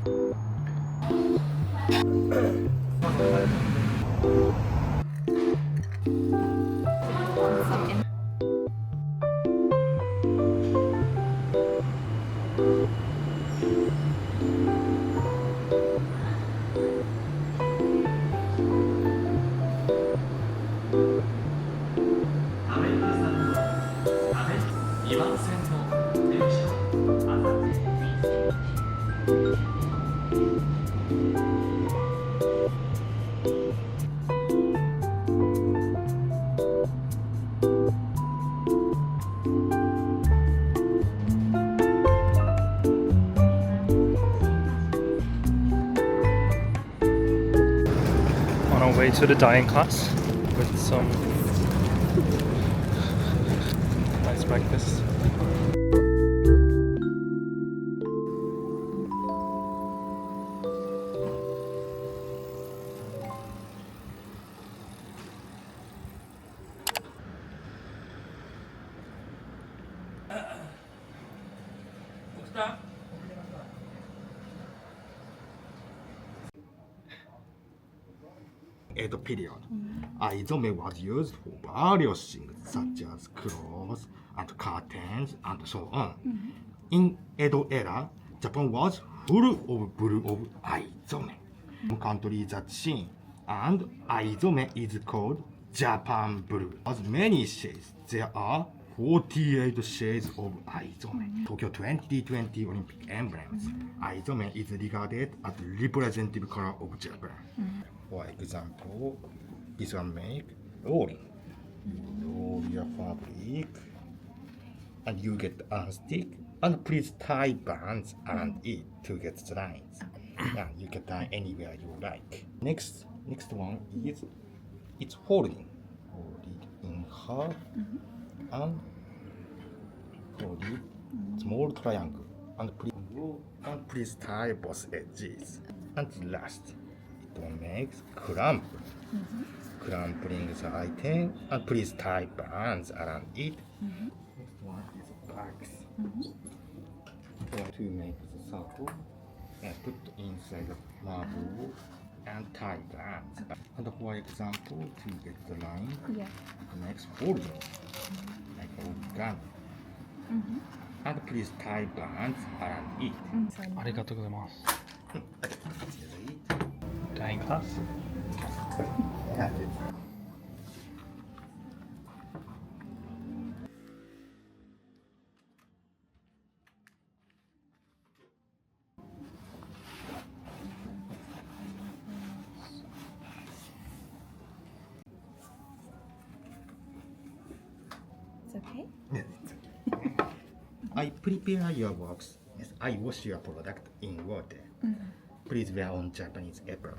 On our way to the dining class with some nice breakfast. Edo period, Aizome was used for various things such as clothes and curtains and so on. In Edo era, Japan was full of blue of Aizome. Some countries that seen, and Aizome is called Japan blue. As many shades, there are 48 shades of Aizome. Tokyo 2020 Olympic emblems. Aizome is regarded as representative color of Japan. For example, this one make rolling. Roll your fabric, and you get a stick, and please tie bands around it to get the lines. And you can tie anywhere you like. Next one is it's folding. Fold it in half and fold it small triangle, and please tie both edges. And last, it makes crumple. Crumpling the item, and please tie bands around it. Next one is bags. Try to make the circle and put inside the marble and tie bands. And for example, to get the line, it makes folding like origami. And please tie bands around it. ありがとうございます。Dining class. It's okay? Yes, it's okay. I prepare your works. Yes, I wash your product in water. Please wear on Japanese apron.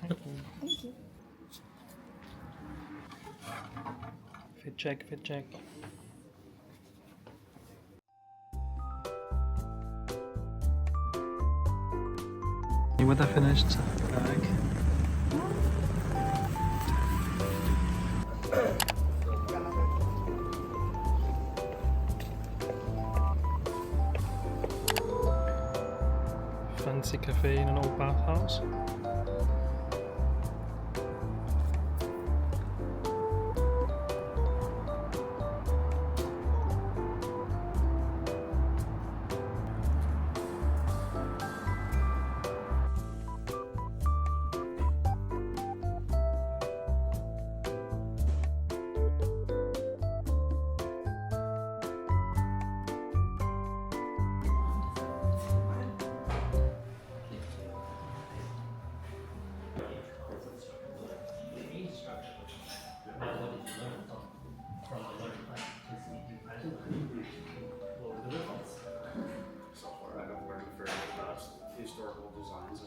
Thank you. Fit check, fit check. You with that finished bag? Fancy cafe in an old bathhouse. Historical designs.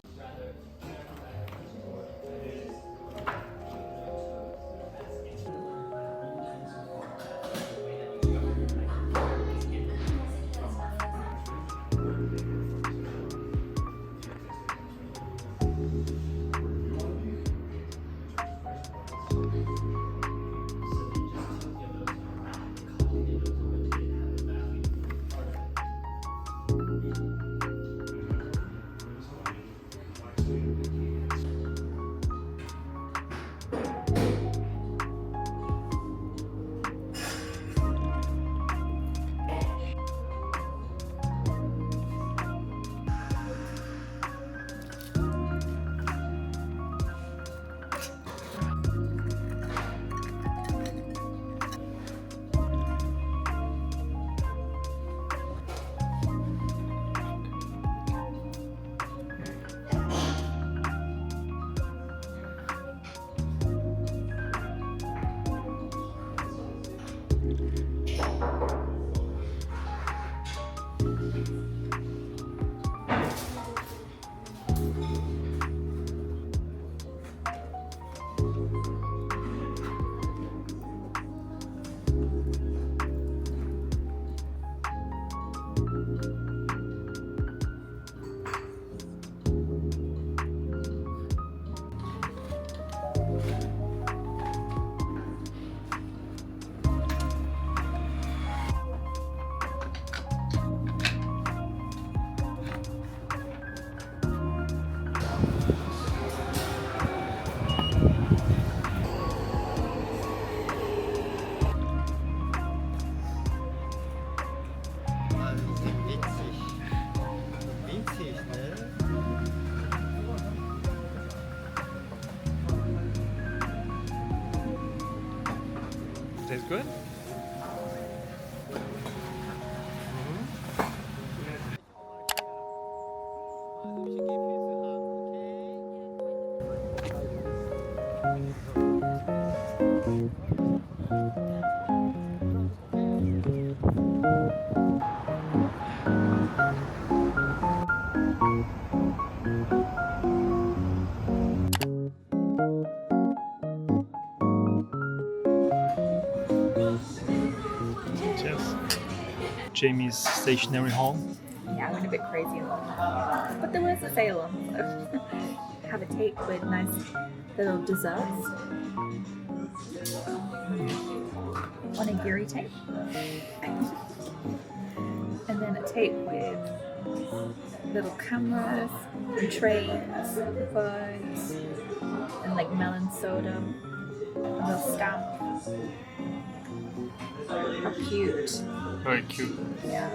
Tastes good? Yes. Jamie's stationery haul. Yeah, I went a bit crazy along. But there was a sale on, so have a tape with nice little desserts. Wanariya tape. And then a tape with little cameras, and trays, phones, and like melon soda, a little stamp. How cute. Very cute. Yeah.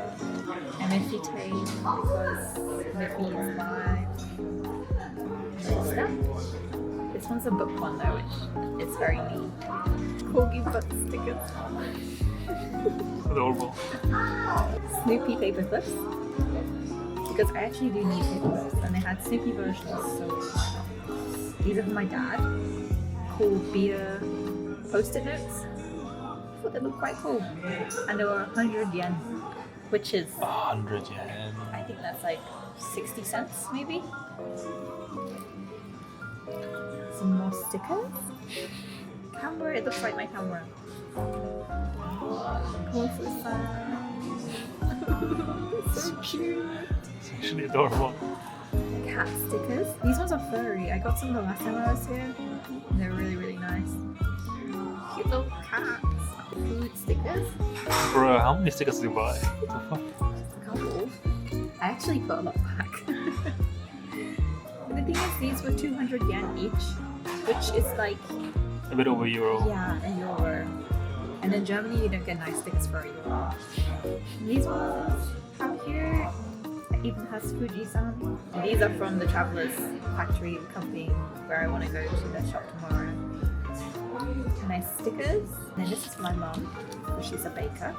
And Miffy tape because Miffy is my stamp. This one's a book one though, which is very neat. Corgi butt stickers. Adorable. Snoopy paper clips. Because I actually do need paper clips, and they had Snoopy versions, so these are for my dad. Cool beer post-it notes. I thought they looked quite cool. And they were 100 yen, which is 100 yen. I think that's like 60 cents maybe. Some more stickers. Camera, it looks like my camera. Cool for the sun. So cute. It's actually adorable. Cat stickers. These ones are furry. I got some the last time I was here. And they're really, really nice. Cute little cats. Food stickers. Bro, how many stickers did you buy? What the fuck? A couple. I actually put a lot back. But the thing is, these were 200 yen each, which is like, A bit over €1. yeah, a euro. And in Germany, you don't get nice stickers for a euro. And these ones, how cute. It even has Fuji-san. These are from the Travelers Factory company where I want to go to their shop tomorrow. Nice stickers. And then this is for my mum, because she's a baker.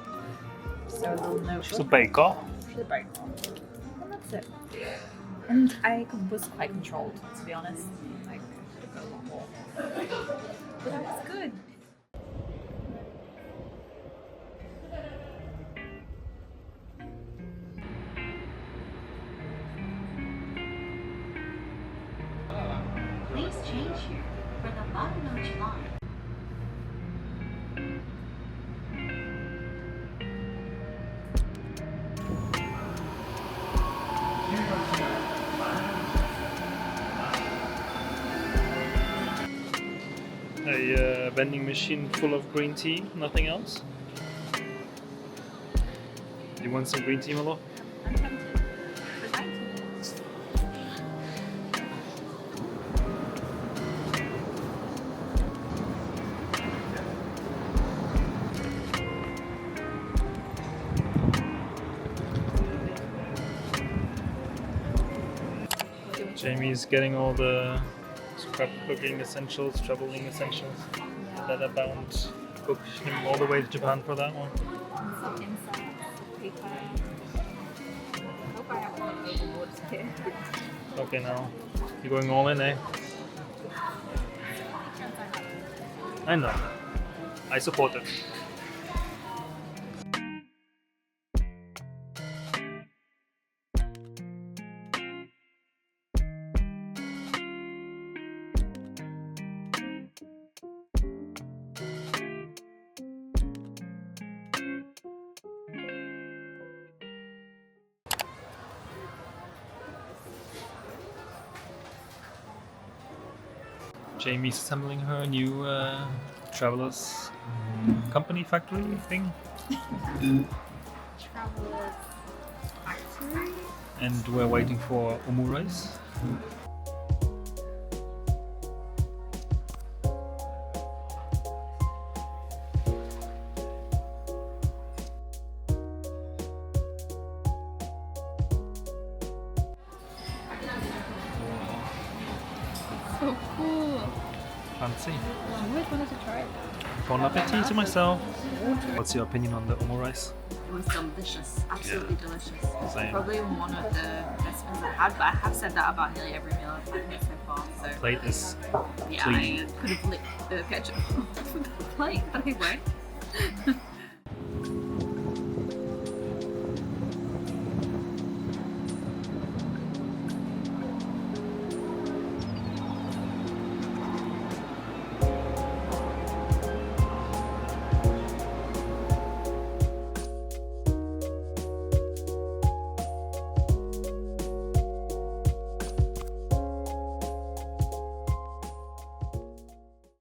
So a little notebook. She's a baker. She's a baker. And that's it. And I was quite controlled, to be honest. Like, could go a lot more. But that was good. Please change here for the Bathhouse line. A vending machine full of green tea, nothing else. You want some green tea, Malo? I'm tempted. I'd like to. Jamie's getting all the scrapbooking essentials, traveling essentials. Leather bound. Book him all the way to Japan for that one. Some insights, paper. I hope I haven't gone overboard here. Okay, now you're going all in, eh? I know. I support it. Jamie's assembling her new traveler's company factory thing. Travelers factory. And we're waiting for omurice. So cool. Fancy. I always wanted to try it. Bon appetit to myself. What's your opinion on the omurice? It was delicious, absolutely delicious. Same. Probably one of the best meals I've had, but I have said that about nearly every meal I've had here so far. So Plate is yeah, clean. I could have licked the ketchup off the plate, but anyway.